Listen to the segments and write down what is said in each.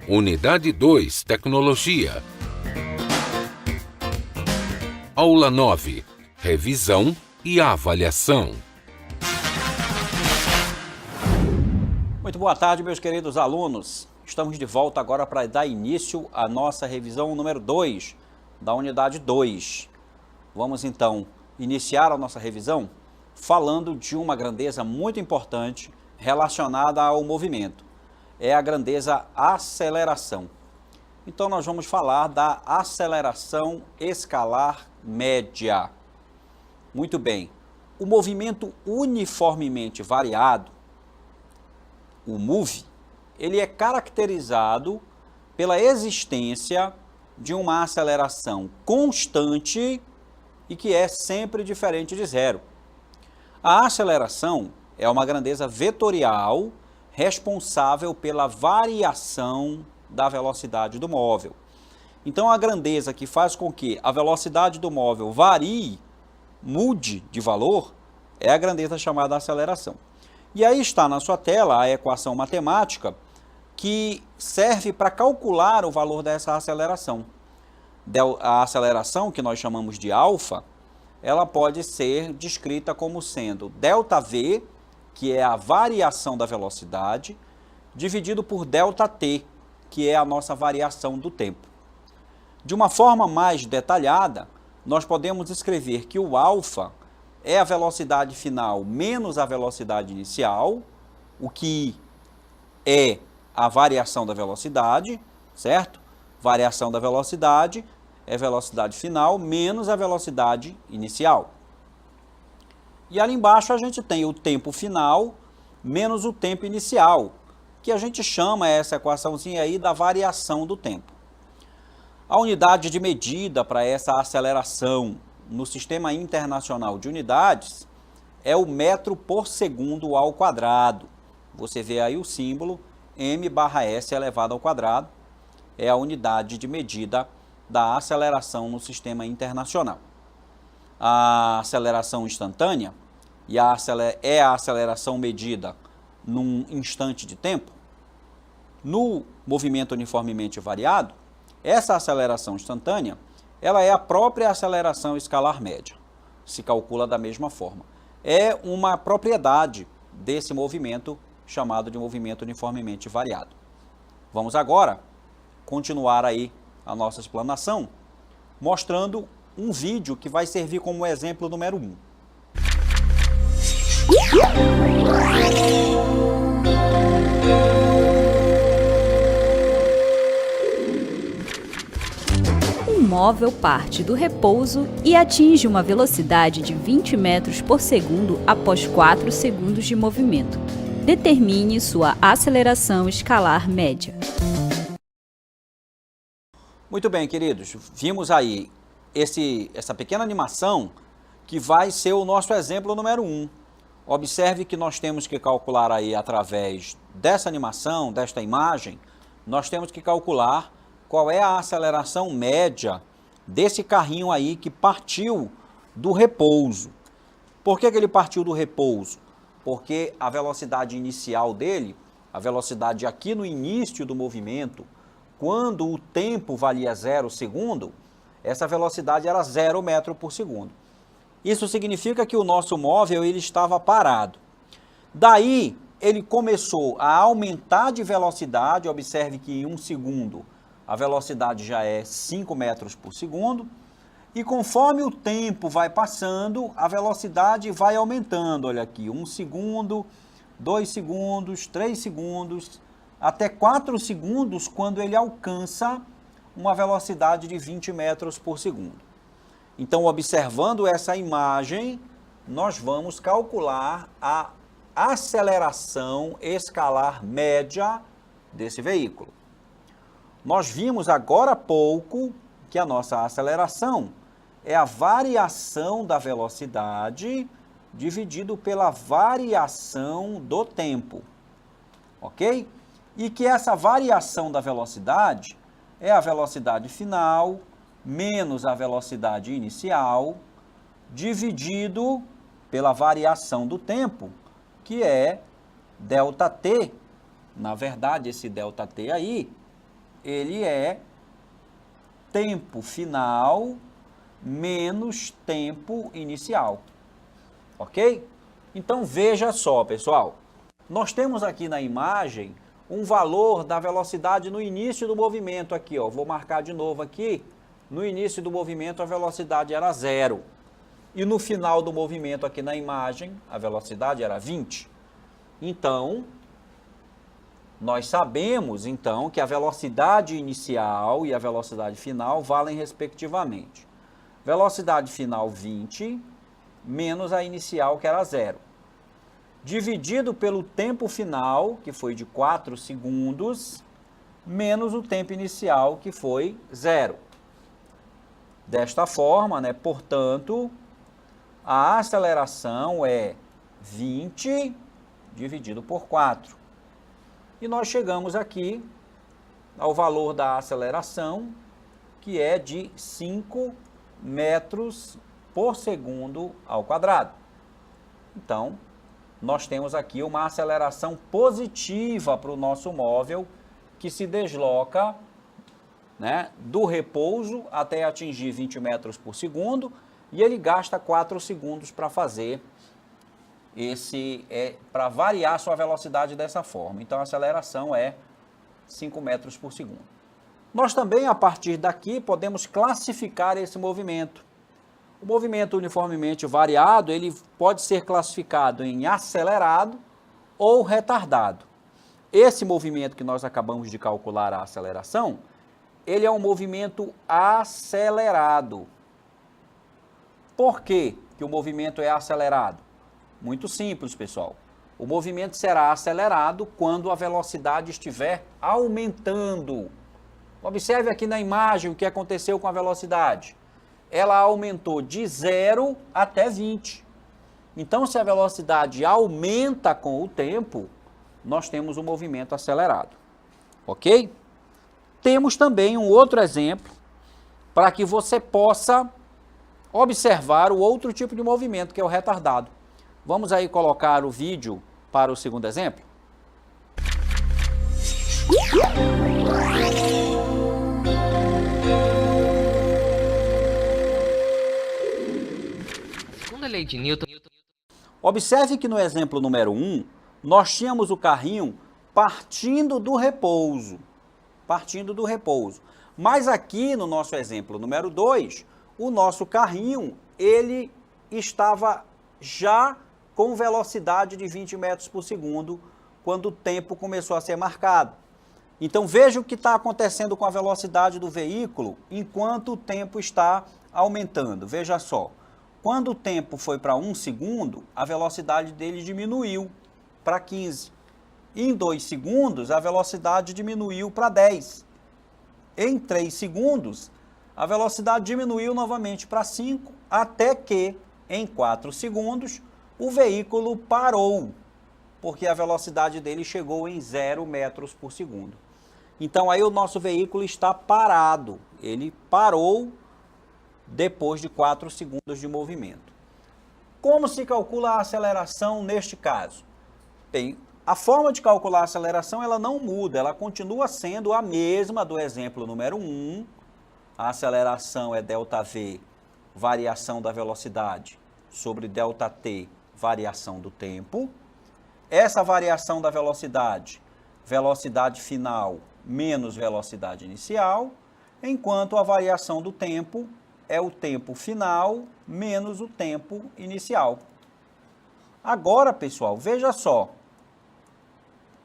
Unidade 2, Tecnologia. Aula 9, Revisão e Avaliação. Muito boa tarde, meus queridos alunos. Estamos de volta agora para dar início à nossa revisão número 2, da unidade 2. Vamos então iniciar a nossa revisão falando de uma grandeza muito importante relacionada ao movimento. É a grandeza aceleração. Então nós vamos falar da aceleração escalar média. Muito bem. O movimento uniformemente variado, o MUV, ele é caracterizado pela existência de uma aceleração constante e que é sempre diferente de zero. A aceleração é uma grandeza vetorial responsável pela variação da velocidade do móvel. Então, a grandeza que faz com que a velocidade do móvel varie, mude de valor, é a grandeza chamada aceleração. E aí está na sua tela a equação matemática que serve para calcular o valor dessa aceleração. A aceleração, que nós chamamos de alfa, ela pode ser descrita como sendo ΔV, que é a variação da velocidade, dividido por ΔT, que é a nossa variação do tempo. De uma forma mais detalhada, nós podemos escrever que o alfa é a velocidade final menos a velocidade inicial, o que é a variação da velocidade, certo? Variação da velocidade é velocidade final menos a velocidade inicial. E ali embaixo a gente tem o tempo final menos o tempo inicial, que a gente chama essa equaçãozinha aí da variação do tempo. A unidade de medida para essa aceleração no Sistema Internacional de Unidades é o metro por segundo ao quadrado. Você vê aí o símbolo m/s elevado ao quadrado, é a unidade de medida da aceleração no Sistema Internacional. A aceleração instantânea é a aceleração medida num instante de tempo. No movimento uniformemente variado, essa aceleração instantânea, ela é a própria aceleração escalar média. Se calcula da mesma forma. É uma propriedade desse movimento chamado de movimento uniformemente variado. Vamos agora continuar aí a nossa explanação mostrando um vídeo que vai servir como exemplo número 1. Um móvel parte do repouso e atinge uma velocidade de 20 metros por segundo após 4 segundos de movimento. Determine sua aceleração escalar média. Muito bem, queridos. Vimos aí essa pequena animação que vai ser o nosso exemplo número 1. Observe que nós temos que calcular aí através dessa animação, desta imagem, nós temos que calcular qual é a aceleração média desse carrinho aí que partiu do repouso. Por que ele partiu do repouso? Porque a velocidade inicial dele, a velocidade aqui no início do movimento, quando o tempo valia 0 segundo, essa velocidade era 0 metro por segundo. Isso significa que o nosso móvel ele estava parado. Daí, ele começou a aumentar de velocidade. Observe que em 1 segundo a velocidade já é 5 metros por segundo. E conforme o tempo vai passando, a velocidade vai aumentando. Olha aqui, 1 segundo, 2 segundos, 3 segundos, até 4 segundos, quando ele alcança uma velocidade de 20 metros por segundo. Então, observando essa imagem, nós vamos calcular a aceleração escalar média desse veículo. Nós vimos agora há pouco que a nossa aceleração é a variação da velocidade dividido pela variação do tempo, ok? E que essa variação da velocidade é a velocidade final menos a velocidade inicial, dividido pela variação do tempo, que é ΔT. Na verdade, esse ΔT aí ele é tempo final menos tempo inicial, ok? Então veja só, pessoal, nós temos aqui na imagem um valor da velocidade no início do movimento aqui, ó, vou marcar de novo aqui, no início do movimento a velocidade era 0, e no final do movimento aqui na imagem a velocidade era 20. Então, nós sabemos, então, que a velocidade inicial e a velocidade final valem respectivamente. Velocidade final 20, menos a inicial, que era 0. Dividido pelo tempo final, que foi de 4 segundos, menos o tempo inicial, que foi 0. Desta forma, né, portanto, a aceleração é 20 dividido por 4. E nós chegamos aqui ao valor da aceleração, que é de 5 metros por segundo ao quadrado. Então, nós temos aqui uma aceleração positiva para o nosso móvel, que se desloca, né, do repouso até atingir 20 metros por segundo, e ele gasta 4 segundos para fazer para variar sua velocidade dessa forma. Então, a aceleração é 5 metros por segundo. Nós também, a partir daqui, podemos classificar esse movimento. O movimento uniformemente variado, ele pode ser classificado em acelerado ou retardado. Esse movimento que nós acabamos de calcular, a aceleração, ele é um movimento acelerado. Por que que o movimento é acelerado? Muito simples, pessoal. O movimento será acelerado quando a velocidade estiver aumentando. Observe aqui na imagem o que aconteceu com a velocidade. Ela aumentou de 0 até 20. Então, se a velocidade aumenta com o tempo, nós temos um movimento acelerado. Ok? Temos também um outro exemplo para que você possa observar o outro tipo de movimento, que é o retardado. Vamos aí colocar o vídeo para o segundo exemplo? Segunda lei de Newton. Observe que no exemplo número 1, nós tínhamos o carrinho partindo do repouso. Mas aqui no nosso exemplo número 2, o nosso carrinho, ele estava já com velocidade de 20 metros por segundo, quando o tempo começou a ser marcado. Então veja o que está acontecendo com a velocidade do veículo enquanto o tempo está aumentando. Veja só, quando o tempo foi para 1 segundo, a velocidade dele diminuiu para 15. Em 2 segundos, a velocidade diminuiu para 10. Em 3 segundos, a velocidade diminuiu novamente para 5, até que, em 4 segundos, o veículo parou, porque a velocidade dele chegou em 0 metros por segundo. Então, aí o nosso veículo está parado. Ele parou depois de 4 segundos de movimento. Como se calcula a aceleração neste caso? Bem, a forma de calcular a aceleração ela não muda, ela continua sendo a mesma do exemplo número 1. A aceleração é ΔV, variação da velocidade, sobre ΔT, variação do tempo. Essa variação da velocidade, velocidade final menos velocidade inicial, enquanto a variação do tempo é o tempo final menos o tempo inicial. Agora, pessoal, veja só.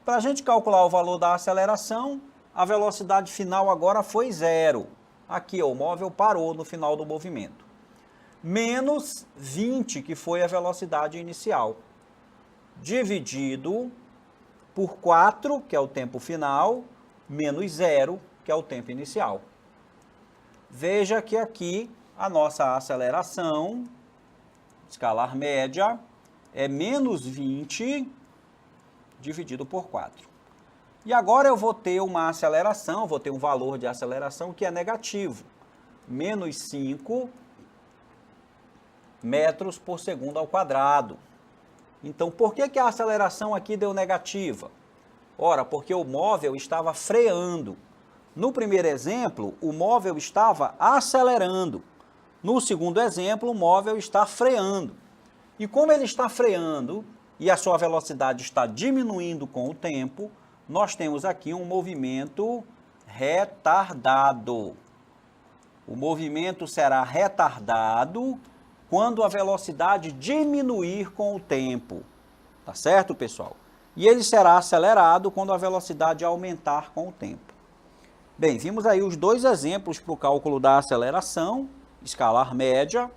Para a gente calcular o valor da aceleração, a velocidade final agora foi 0. Aqui, ó, o móvel parou no final do movimento. Menos 20, que foi a velocidade inicial, dividido por 4, que é o tempo final, menos 0, que é o tempo inicial. Veja que aqui a nossa aceleração, escalar média, é menos 20 dividido por 4. E agora eu vou ter uma aceleração, vou ter um valor de aceleração que é negativo, menos 5 metros por segundo ao quadrado. Então, por que a aceleração aqui deu negativa? Ora, porque o móvel estava freando. No primeiro exemplo, o móvel estava acelerando. No segundo exemplo, o móvel está freando. E como ele está freando e a sua velocidade está diminuindo com o tempo, nós temos aqui um movimento retardado. O movimento será retardado quando a velocidade diminuir com o tempo. Tá certo, pessoal? E ele será acelerado quando a velocidade aumentar com o tempo. Bem, vimos aí os dois exemplos para o cálculo da aceleração, escalar média,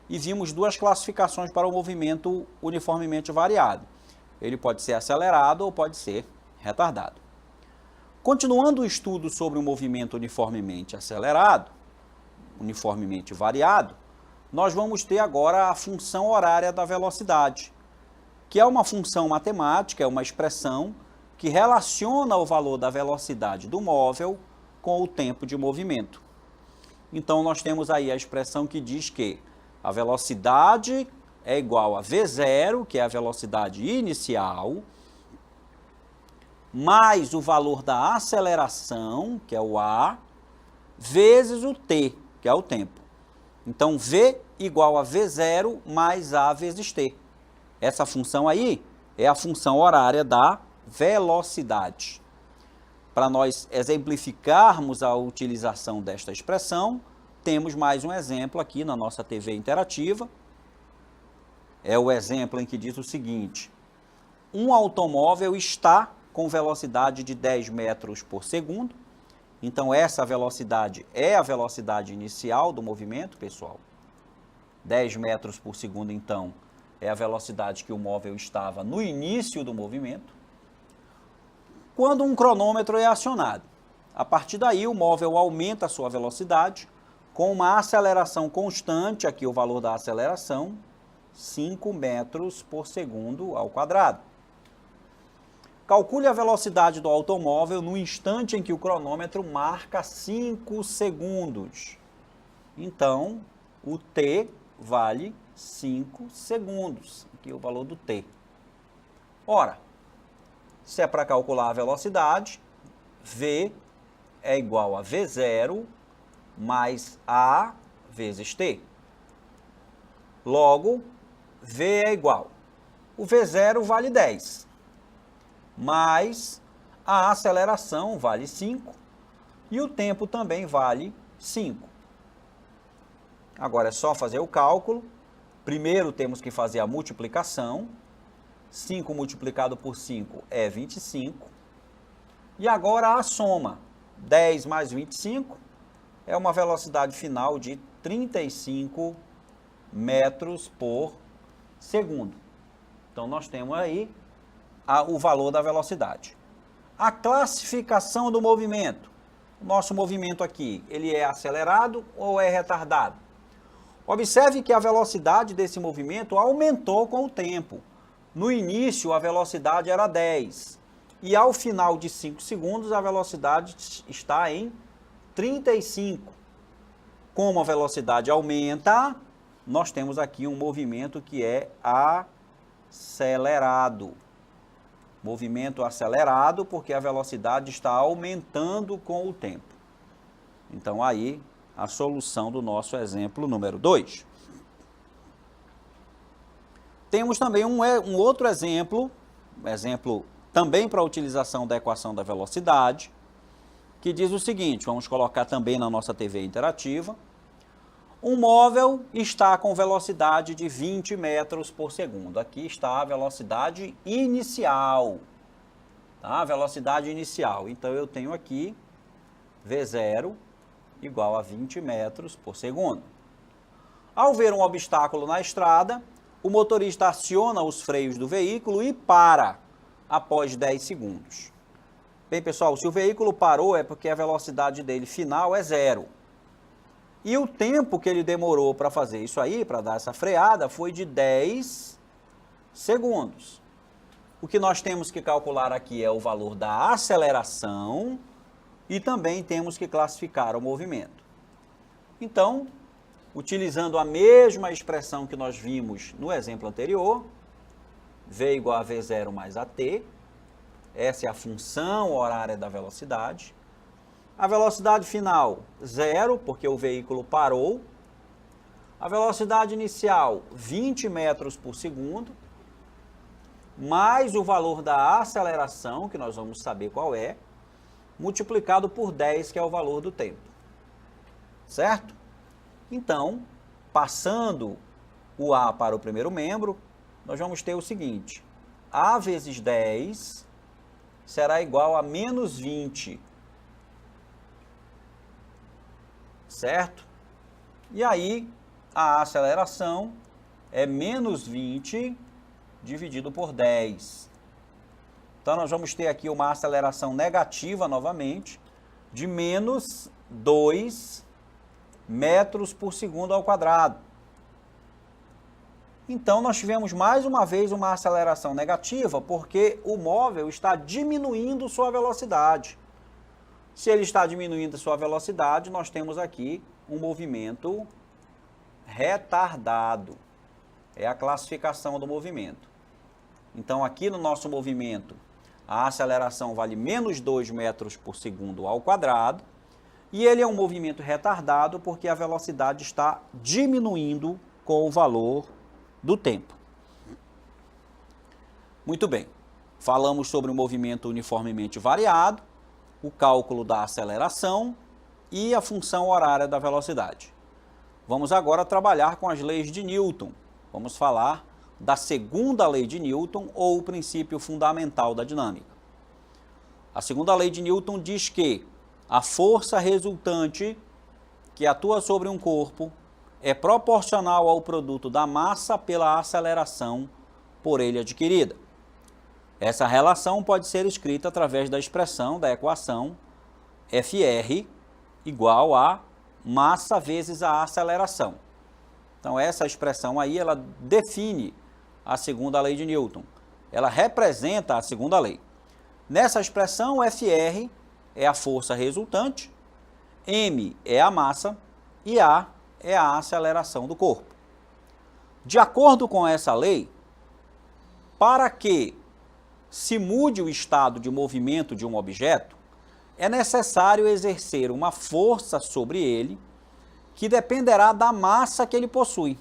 e vimos duas classificações para o movimento uniformemente variado. Ele pode ser acelerado ou pode ser retardado. Continuando o estudo sobre o movimento uniformemente acelerado, uniformemente variado, nós vamos ter agora a função horária da velocidade, que é uma função matemática, é uma expressão que relaciona o valor da velocidade do móvel com o tempo de movimento. Então, nós temos aí a expressão que diz que a velocidade é igual a V0, que é a velocidade inicial, mais o valor da aceleração, que é o A, vezes o T, que é o tempo. Então, V igual a V0 mais A vezes T. Essa função aí é a função horária da velocidade. Para nós exemplificarmos a utilização desta expressão, temos mais um exemplo aqui na nossa TV interativa. É o exemplo em que diz o seguinte: um automóvel está com velocidade de 10 metros por segundo. Então, essa velocidade é a velocidade inicial do movimento, pessoal. 10 metros por segundo, então, é a velocidade que o móvel estava no início do movimento. Quando um cronômetro é acionado, a partir daí o móvel aumenta a sua velocidade com uma aceleração constante, aqui o valor da aceleração, 5 metros por segundo ao quadrado. Calcule a velocidade do automóvel no instante em que o cronômetro marca 5 segundos. Então, o T vale 5 segundos, aqui o valor do T. Ora, se é para calcular a velocidade, V é igual a V0 mais A vezes T. Logo, V é igual. O V0 vale 10, mais a aceleração vale 5 e o tempo também vale 5. Agora é só fazer o cálculo. Primeiro temos que fazer a multiplicação. 5 multiplicado por 5 é 25. E agora a soma. 10 mais 25 é uma velocidade final de 35 metros por segundo. Então, nós temos aí o valor da velocidade. A classificação do movimento. O nosso movimento aqui, ele é acelerado ou é retardado? Observe que a velocidade desse movimento aumentou com o tempo. No início, a velocidade era 10. E ao final de 5 segundos, a velocidade está em 35. Como a velocidade aumenta, nós temos aqui um movimento que é acelerado. Movimento acelerado porque a velocidade está aumentando com o tempo. Então, aí, a solução do nosso exemplo número 2. Temos também um outro exemplo também para a utilização da equação da velocidade, que diz o seguinte, vamos colocar também na nossa TV interativa. Um móvel está com velocidade de 20 metros por segundo. Aqui está a velocidade inicial. Tá? A velocidade inicial. Então, eu tenho aqui V0 igual a 20 metros por segundo. Ao ver um obstáculo na estrada, o motorista aciona os freios do veículo e para após 10 segundos. Bem, pessoal, se o veículo parou é porque a velocidade dele final é 0. E o tempo que ele demorou para fazer isso aí, para dar essa freada, foi de 10 segundos. O que nós temos que calcular aqui é o valor da aceleração e também temos que classificar o movimento. Então, utilizando a mesma expressão que nós vimos no exemplo anterior, V igual a V0 mais AT, essa é a função horária da velocidade, A velocidade final, 0, porque o veículo parou. A velocidade inicial, 20 metros por segundo, mais o valor da aceleração, que nós vamos saber qual é, multiplicado por 10, que é o valor do tempo. Certo? Então, passando o A para o primeiro membro, nós vamos ter o seguinte: A vezes 10 será igual a menos 20. Certo? E aí, a aceleração é menos 20 dividido por 10. Então, nós vamos ter aqui uma aceleração negativa novamente, de menos 2 metros por segundo ao quadrado. Então, nós tivemos mais uma vez uma aceleração negativa, porque o móvel está diminuindo sua velocidade. Se ele está diminuindo sua velocidade, nós temos aqui um movimento retardado. É a classificação do movimento. Então, aqui no nosso movimento, a aceleração vale menos 2 metros por segundo ao quadrado, e ele é um movimento retardado porque a velocidade está diminuindo com o valor do tempo. Muito bem, falamos sobre o movimento uniformemente variado, o cálculo da aceleração e a função horária da velocidade. Vamos agora trabalhar com as leis de Newton. Vamos falar da segunda lei de Newton, ou o princípio fundamental da dinâmica. A segunda lei de Newton diz que a força resultante que atua sobre um corpo é proporcional ao produto da massa pela aceleração por ele adquirida. Essa relação pode ser escrita através da expressão da equação Fr igual a massa vezes a aceleração. Então, essa expressão aí, ela define a segunda lei de Newton. Ela representa a segunda lei. Nessa expressão, Fr é a força resultante, m é a massa e a é a aceleração do corpo. De acordo com essa lei, para que se mude o estado de movimento de um objeto, é necessário exercer uma força sobre ele que dependerá da massa que ele possui.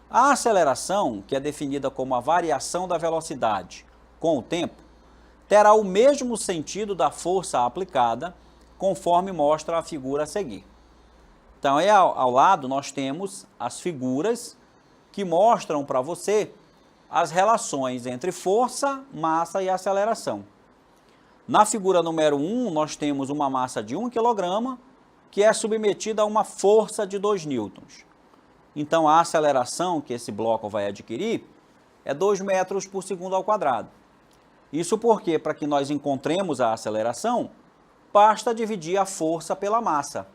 A aceleração, que é definida como a variação da velocidade com o tempo, terá o mesmo sentido da força aplicada, conforme mostra a figura a seguir. Então, aí ao lado nós temos as figuras que mostram para você as relações entre força, massa e aceleração. Na figura número 1, nós temos uma massa de 1 kg, que é submetida a uma força de 2 newtons. Então, a aceleração que esse bloco vai adquirir é 2 metros por segundo ao quadrado. Isso porque, para que nós encontremos a aceleração, basta dividir a força pela massa.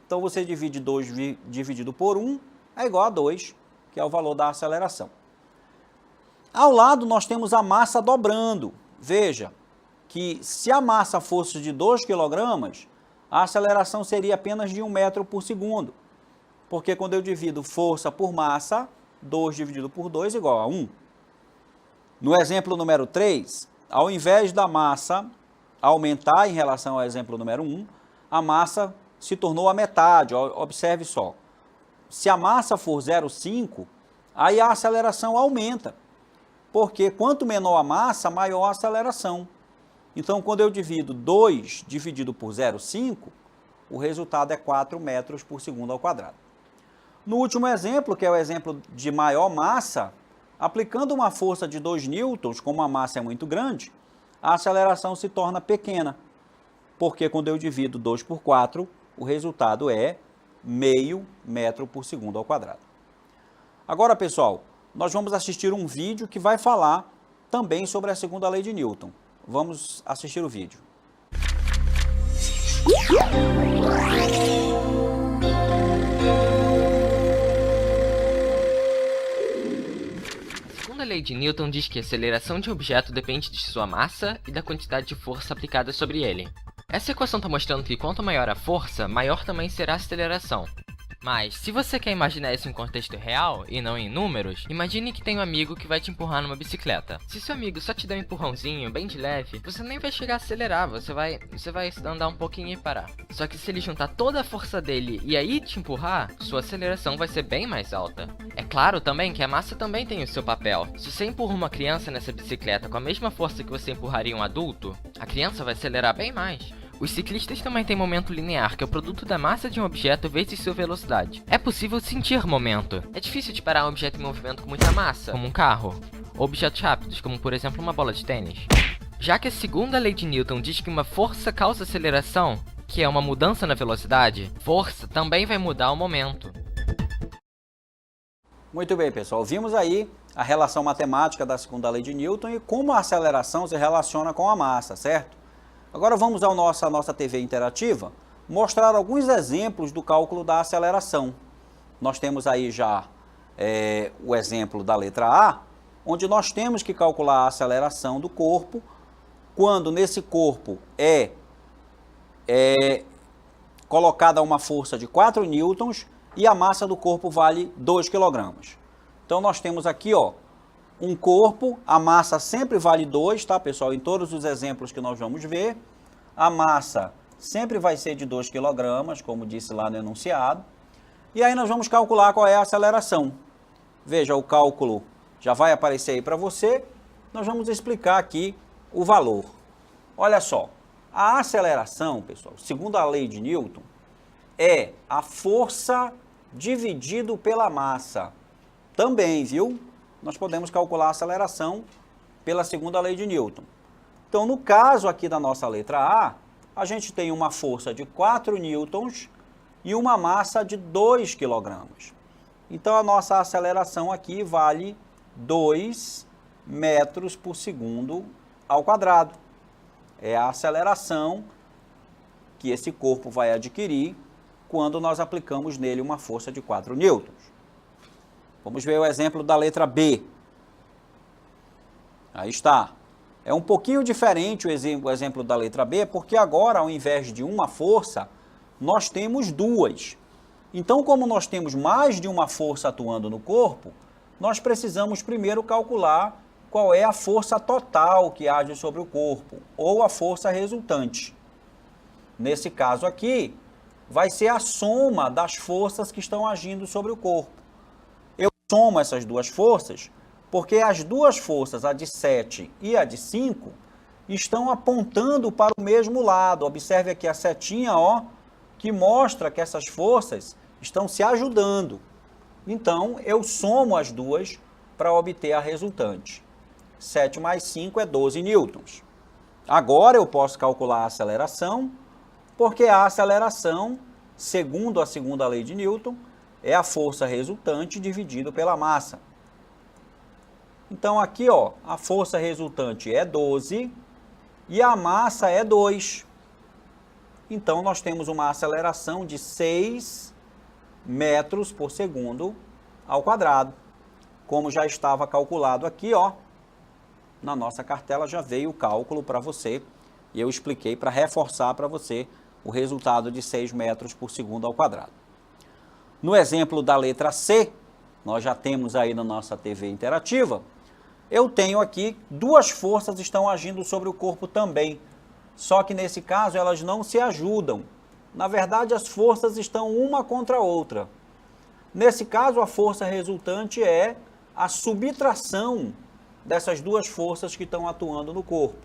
Então, você divide 2 dividido por 1 é igual a 2, que é o valor da aceleração. Ao lado, nós temos a massa dobrando. Veja que se a massa fosse de 2 kg, a aceleração seria apenas de 1 metro por segundo. Porque quando eu divido força por massa, 2 dividido por 2 é igual a 1. No exemplo número 3, ao invés da massa aumentar em relação ao exemplo número 1, a massa se tornou a metade. Observe só. Se a massa for 0,5, aí a aceleração aumenta. Porque quanto menor a massa, maior a aceleração. Então, quando eu divido 2 dividido por 0,5, o resultado é 4 metros por segundo ao quadrado. No último exemplo, que é o exemplo de maior massa, aplicando uma força de 2 newtons, como a massa é muito grande, a aceleração se torna pequena. Porque quando eu divido 2 por 4, o resultado é meio metro por segundo ao quadrado. Agora, pessoal, nós vamos assistir um vídeo que vai falar também sobre a segunda lei de Newton. Vamos assistir o vídeo. A segunda lei de Newton diz que a aceleração de um objeto depende de sua massa e da quantidade de força aplicada sobre ele. Essa equação está mostrando que quanto maior a força, maior também será a aceleração. Mas, se você quer imaginar isso em contexto real, e não em números, imagine que tem um amigo que vai te empurrar numa bicicleta. Se seu amigo só te der um empurrãozinho, bem de leve, você nem vai chegar a acelerar, você vai andar um pouquinho e parar. Só que se ele juntar toda a força dele e aí te empurrar, sua aceleração vai ser bem mais alta. É claro também que a massa também tem o seu papel. Se você empurra uma criança nessa bicicleta com a mesma força que você empurraria um adulto, a criança vai acelerar bem mais. Os ciclistas também têm momento linear, que é o produto da massa de um objeto vezes sua velocidade. É possível sentir momento. É difícil de parar um objeto em movimento com muita massa, como um carro, ou objetos rápidos, como por exemplo uma bola de tênis. Já que a segunda lei de Newton diz que uma força causa aceleração, que é uma mudança na velocidade, força também vai mudar o momento. Muito bem, pessoal. Vimos aí a relação matemática da segunda lei de Newton e como a aceleração se relaciona com a massa, certo? Agora vamos à nossa TV interativa mostrar alguns exemplos do cálculo da aceleração. Nós temos aí já o exemplo da letra A, onde nós temos que calcular a aceleração do corpo quando nesse corpo é colocada uma força de 4 newtons e a massa do corpo vale 2 kg. Então nós temos aqui, ó, um corpo, a massa sempre vale 2, tá, pessoal? Em todos os exemplos que nós vamos ver, a massa sempre vai ser de 2 kg, como disse lá no enunciado. E aí nós vamos calcular qual é a aceleração. Veja, o cálculo já vai aparecer aí para você. Nós vamos explicar aqui o valor. Olha só, a aceleração, pessoal, segundo a lei de Newton, é a força dividido pela massa. Também, viu? Nós podemos calcular a aceleração pela segunda lei de Newton. Então, no caso aqui da nossa letra A gente tem uma força de 4 newtons e uma massa de 2 kg. Então, a nossa aceleração aqui vale 2 metros por segundo ao quadrado. É a aceleração que esse corpo vai adquirir quando nós aplicamos nele uma força de 4 newtons. Vamos ver o exemplo da letra B. Aí está. É um pouquinho diferente o exemplo da letra B, porque agora, ao invés de uma força, nós temos duas. Então, como nós temos mais de uma força atuando no corpo, nós precisamos primeiro calcular qual é a força total que age sobre o corpo, ou a força resultante. Nesse caso aqui, vai ser a soma das forças que estão agindo sobre o corpo. Eu somo essas duas forças porque as duas forças, a de 7 e a de 5, estão apontando para o mesmo lado. Observe aqui a setinha, ó, que mostra que essas forças estão se ajudando. Então, eu somo as duas para obter a resultante. 7 mais 5 é 12 newtons. Agora eu posso calcular a aceleração, porque a aceleração, segundo a segunda lei de Newton, é a força resultante dividido pela massa. Então aqui, ó, a força resultante é 12 e a massa é 2. Então nós temos uma aceleração de 6 metros por segundo ao quadrado. Como já estava calculado aqui, ó, na nossa cartela já veio o cálculo para você e eu expliquei para reforçar para você o resultado de 6 metros por segundo ao quadrado. No exemplo da letra C, nós já temos aí na nossa TV interativa, eu tenho aqui duas forças estão agindo sobre o corpo também, só que nesse caso elas não se ajudam. Na verdade, as forças estão uma contra a outra. Nesse caso, a força resultante é a subtração dessas duas forças que estão atuando no corpo.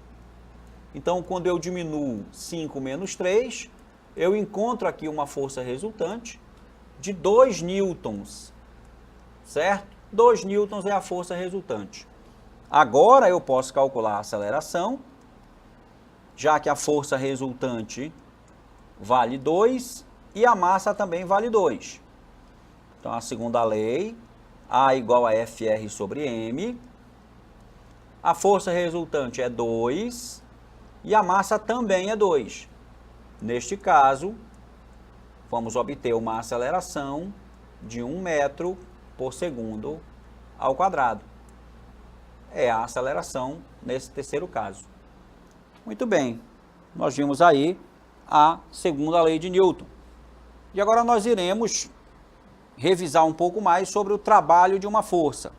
Então, quando eu diminuo 5 menos 3, eu encontro aqui uma força resultante de 2 newtons, certo? 2 newtons é a força resultante. Agora eu posso calcular a aceleração, já que a força resultante vale 2 e a massa também vale 2. Então, a segunda lei, A igual a FR sobre M. A força resultante é 2 e a massa também é 2. Neste caso, vamos obter uma aceleração de 1 metro por segundo ao quadrado. É a aceleração nesse terceiro caso. Muito bem, nós vimos aí a segunda lei de Newton. E agora nós iremos revisar um pouco mais sobre o trabalho de uma força.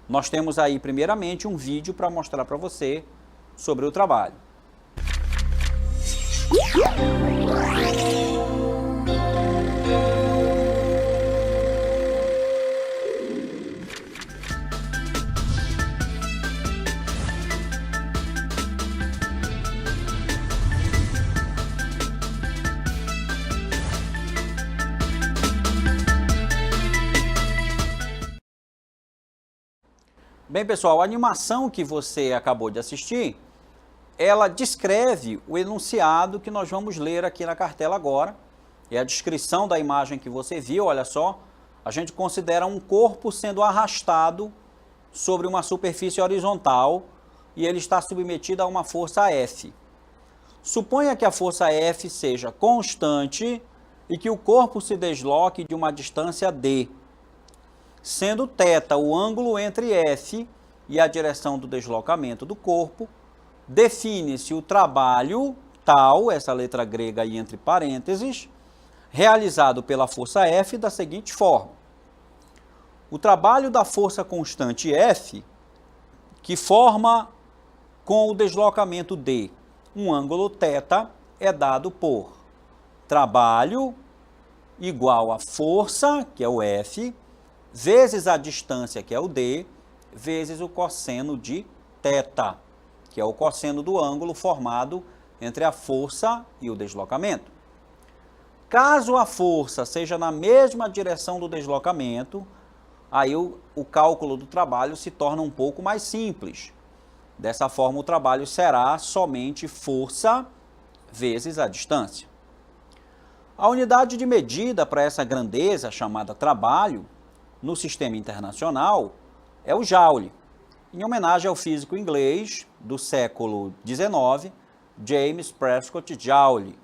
Nós temos aí, primeiramente, um vídeo para mostrar para você sobre o trabalho. Bem, pessoal, a animação que você acabou de assistir, ela descreve o enunciado que nós vamos ler aqui na cartela agora. É a descrição da imagem que você viu, olha só. A gente considera um corpo sendo arrastado sobre uma superfície horizontal e ele está submetido a uma força F. Suponha que a força F seja constante e que o corpo se desloque de uma distância D. Sendo θ o ângulo entre F e a direção do deslocamento do corpo, define-se o trabalho tal, essa letra grega aí entre parênteses, realizado pela força F da seguinte forma. O trabalho da força constante F, que forma com o deslocamento D um ângulo θ, é dado por trabalho igual a força, que é o F, vezes a distância, que é o D, vezes o cosseno de θ, que é o cosseno do ângulo formado entre a força e o deslocamento. Caso a força seja na mesma direção do deslocamento, aí o cálculo do trabalho se torna um pouco mais simples. Dessa forma, o trabalho será somente força vezes a distância. A unidade de medida para essa grandeza, chamada trabalho, no sistema internacional, é o Joule, em homenagem ao físico inglês do século XIX, James Prescott Joule,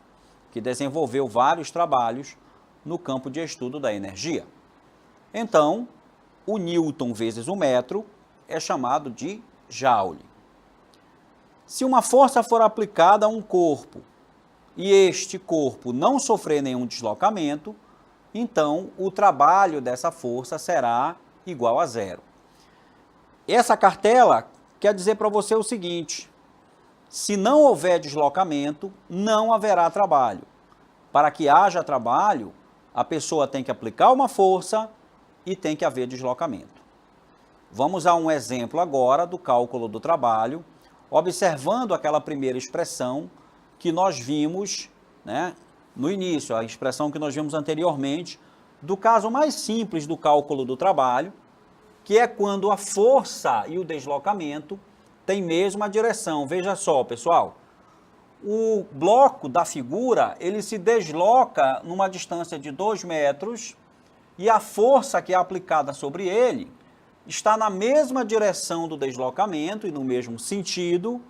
que desenvolveu vários trabalhos no campo de estudo da energia. Então, o Newton vezes o metro é chamado de Joule. Se uma força for aplicada a um corpo e este corpo não sofrer nenhum deslocamento, então o trabalho dessa força será igual a zero. Essa cartela quer dizer para você o seguinte: se não houver deslocamento, não haverá trabalho. Para que haja trabalho, a pessoa tem que aplicar uma força e tem que haver deslocamento. Vamos a um exemplo agora do cálculo do trabalho, observando aquela primeira expressão que nós vimos, né, no início, a expressão que nós vimos anteriormente, do caso mais simples do cálculo do trabalho, que é quando a força e o deslocamento têm mesma direção. Veja só, pessoal, o bloco da figura, ele se desloca numa distância de 2 metros e a força que é aplicada sobre ele está na mesma direção do deslocamento e no mesmo sentido,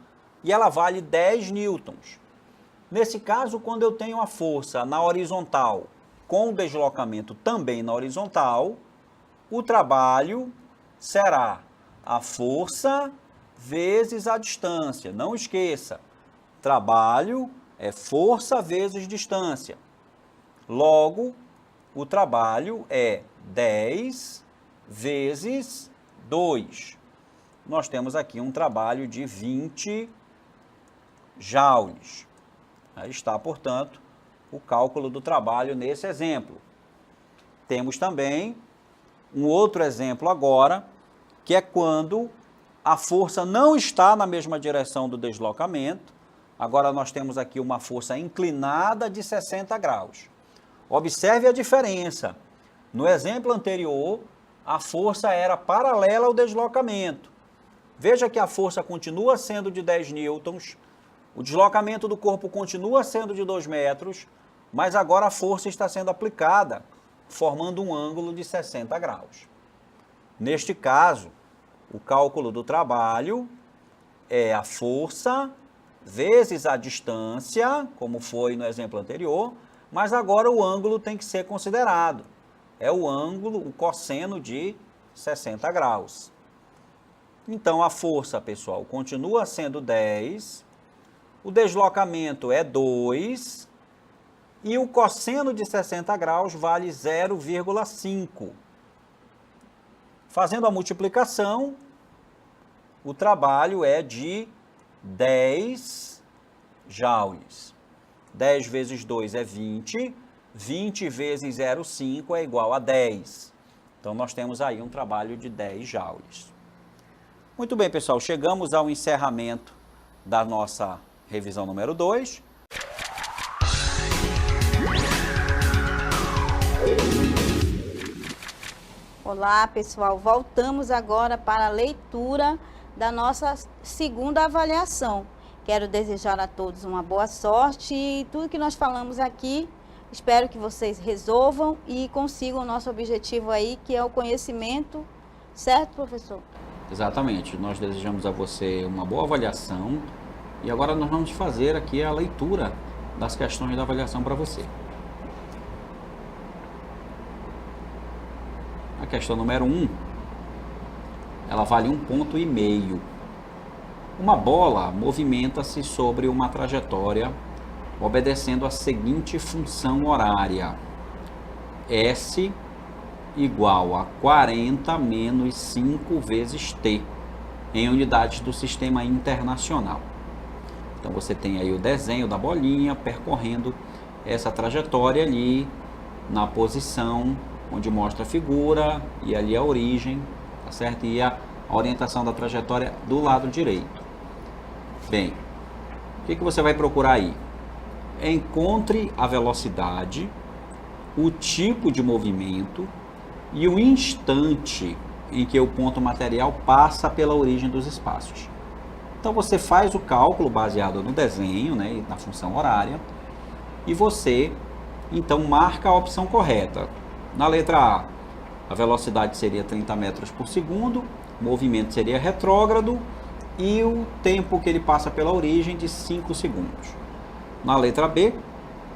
e ela vale 10 newtons. Nesse caso, quando eu tenho a força na horizontal com o deslocamento também na horizontal, o trabalho será a força vezes a distância. Não esqueça, trabalho é força vezes distância. Logo, o trabalho é 10 vezes 2. Nós temos aqui um trabalho de 20 joules. Aí está, portanto, o cálculo do trabalho nesse exemplo. Temos também um outro exemplo agora, que é quando a força não está na mesma direção do deslocamento. Agora nós temos aqui uma força inclinada de 60 graus. Observe a diferença. No exemplo anterior, a força era paralela ao deslocamento. Veja que a força continua sendo de 10 newtons, o deslocamento do corpo continua sendo de 2 metros, mas agora a força está sendo aplicada, formando um ângulo de 60 graus. Neste caso, o cálculo do trabalho é a força vezes a distância, como foi no exemplo anterior, mas agora o ângulo tem que ser considerado. É o ângulo, o cosseno de 60 graus. Então, a força, pessoal, continua sendo 10, o deslocamento é 2, E o cosseno de 60 graus vale 0,5. Fazendo a multiplicação, o trabalho é de 10 joules. 10 vezes 2 é 20, 20 vezes 0,5 é igual a 10. Então, nós temos aí um trabalho de 10 joules. Muito bem, pessoal, chegamos ao encerramento da nossa revisão número 2. Olá, pessoal. Voltamos agora para a leitura da nossa segunda avaliação. Quero desejar a todos uma boa sorte e tudo que nós falamos aqui, espero que vocês resolvam e consigam o nosso objetivo aí, que é o conhecimento, certo, professor? Exatamente. Nós desejamos a você uma boa avaliação e agora nós vamos fazer aqui a leitura das questões da avaliação para você. A questão número 1, ela vale 1,5 ponto. Uma bola movimenta-se sobre uma trajetória obedecendo a seguinte função horária. S igual a 40 menos 5 vezes T, em unidades do sistema internacional. Então, você tem aí o desenho da bolinha percorrendo essa trajetória ali na posição onde mostra a figura e ali a origem, tá certo? E a orientação da trajetória do lado direito. Bem, o que você vai procurar aí? Encontre a velocidade, o tipo de movimento e o instante em que o ponto material passa pela origem dos espaços. Então, você faz o cálculo baseado no desenho, né, e na função horária, e você, então, marca a opção correta. Na letra A velocidade seria 30 metros por segundo, o movimento seria retrógrado e o tempo que ele passa pela origem de 5 segundos. Na letra B,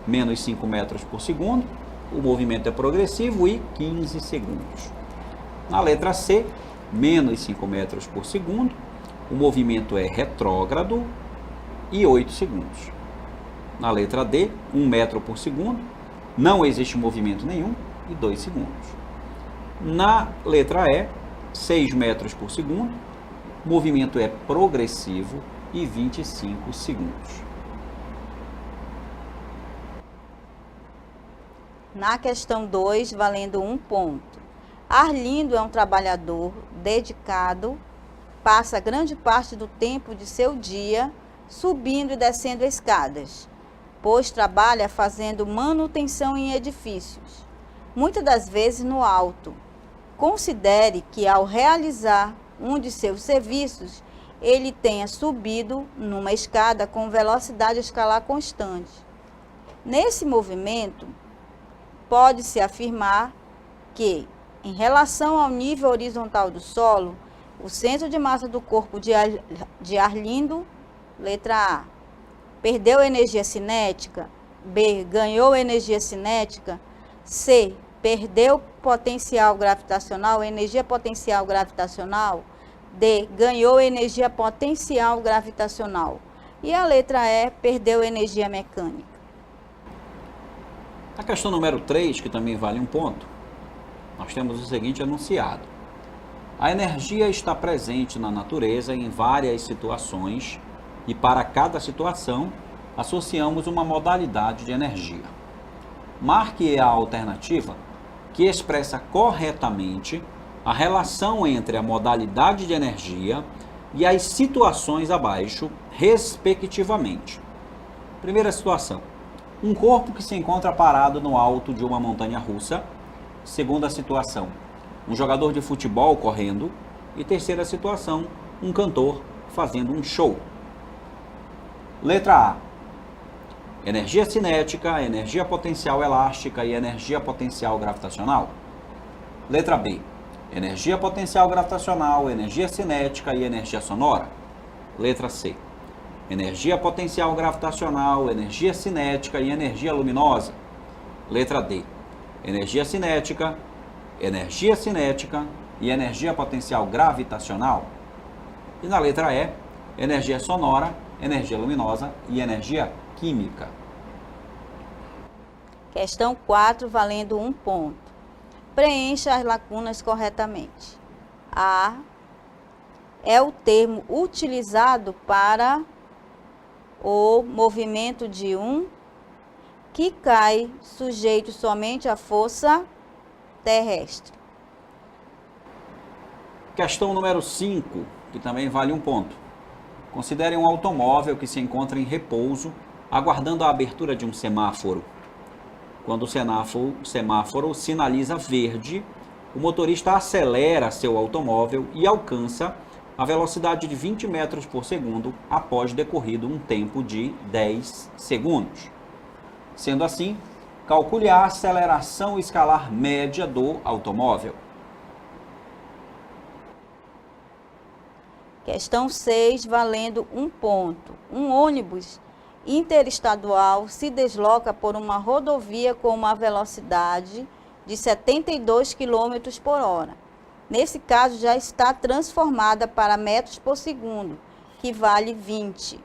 menos 5 metros por segundo, o movimento é progressivo e 15 segundos. Na letra C, menos 5 metros por segundo, o movimento é retrógrado e 8 segundos. Na letra D, 1 metro por segundo, não existe movimento nenhum e 2 segundos. Na letra E, 6 metros por segundo, o movimento é progressivo e 25 segundos. Na questão 2, valendo 1 ponto. Arlindo é um trabalhador dedicado, passa grande parte do tempo de seu dia subindo e descendo escadas, pois trabalha fazendo manutenção em edifícios, muitas das vezes no alto. Considere que ao realizar um de seus serviços, ele tenha subido numa escada com velocidade escalar constante. Nesse movimento, pode-se afirmar que, em relação ao nível horizontal do solo, o centro de massa do corpo de Arlindo, letra A, perdeu energia cinética, B, ganhou energia cinética, C, perdeu potencial gravitacional, energia potencial gravitacional, D, ganhou energia potencial gravitacional. E a letra E, perdeu energia mecânica. A questão número 3, que também vale 1 ponto, nós temos o seguinte enunciado. A energia está presente na natureza em várias situações e para cada situação associamos uma modalidade de energia. Marque a alternativa que expressa corretamente a relação entre a modalidade de energia e as situações abaixo, respectivamente. Primeira situação. Um corpo que se encontra parado no alto de uma montanha russa. Segunda situação. Um jogador de futebol correndo. E terceira situação. Um cantor fazendo um show. Letra A. Energia cinética, energia potencial elástica e energia potencial gravitacional. Letra B. Energia potencial gravitacional, energia cinética e energia sonora. Letra C. Energia potencial gravitacional, energia cinética e energia luminosa. Letra D. Energia cinética e energia potencial gravitacional. E na letra E, energia sonora, energia luminosa e energia química. Questão 4, valendo 1 ponto. Preencha as lacunas corretamente. A é o termo utilizado para o movimento de um que cai sujeito somente à força terrestre. Questão número 5, que também vale 1 ponto. Considere um automóvel que se encontra em repouso, aguardando a abertura de um semáforo. Quando o semáforo sinaliza verde, o motorista acelera seu automóvel e alcança a velocidade de 20 metros por segundo após decorrido um tempo de 10 segundos. Sendo assim, calcule a aceleração escalar média do automóvel. Questão 6, valendo 1 ponto. Um ônibus interestadual se desloca por uma rodovia com uma velocidade de 72 km por hora. Nesse caso, já está transformada para metros por segundo, que vale 20.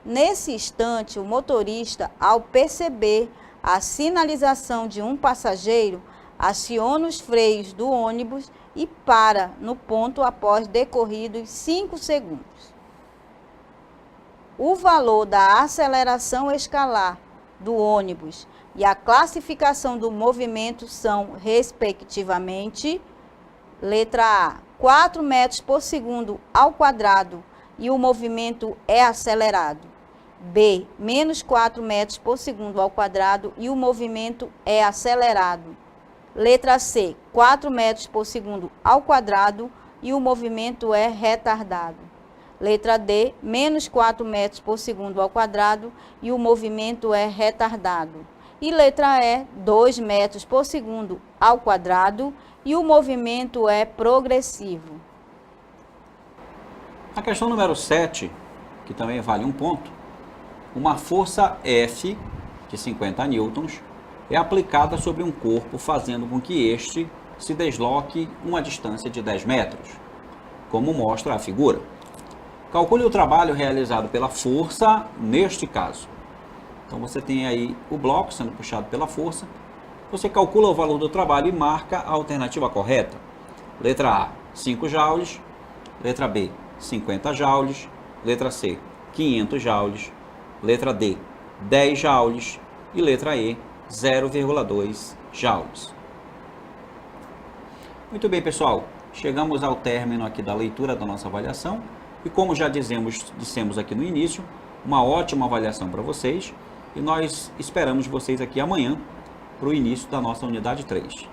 Nesse instante, o motorista, ao perceber a sinalização de um passageiro, aciona os freios do ônibus e para no ponto após decorridos 5 segundos. O valor da aceleração escalar do ônibus e a classificação do movimento são, respectivamente, letra A, 4 metros por segundo ao quadrado e o movimento é acelerado. B, menos 4 metros por segundo ao quadrado e o movimento é acelerado. Letra C, 4 metros por segundo ao quadrado e o movimento é retardado. Letra D, menos 4 metros por segundo ao quadrado e o movimento é retardado. E letra E, 2 metros por segundo ao quadrado e o movimento é progressivo. A questão número 7, que também vale 1 ponto, uma força F de 50 newtons é aplicada sobre um corpo, fazendo com que este se desloque uma distância de 10 metros, como mostra a figura. Calcule o trabalho realizado pela força neste caso. Então você tem aí o bloco sendo puxado pela força, você calcula o valor do trabalho e marca a alternativa correta. Letra A, 5 joules, letra B, 50 joules, letra C, 500 joules, letra D, 10 joules e letra E, 0,2 joules. Muito bem, pessoal. Chegamos ao término aqui da leitura da nossa avaliação. E como já dissemos aqui no início, uma ótima avaliação para vocês. E nós esperamos vocês aqui amanhã para o início da nossa unidade 3.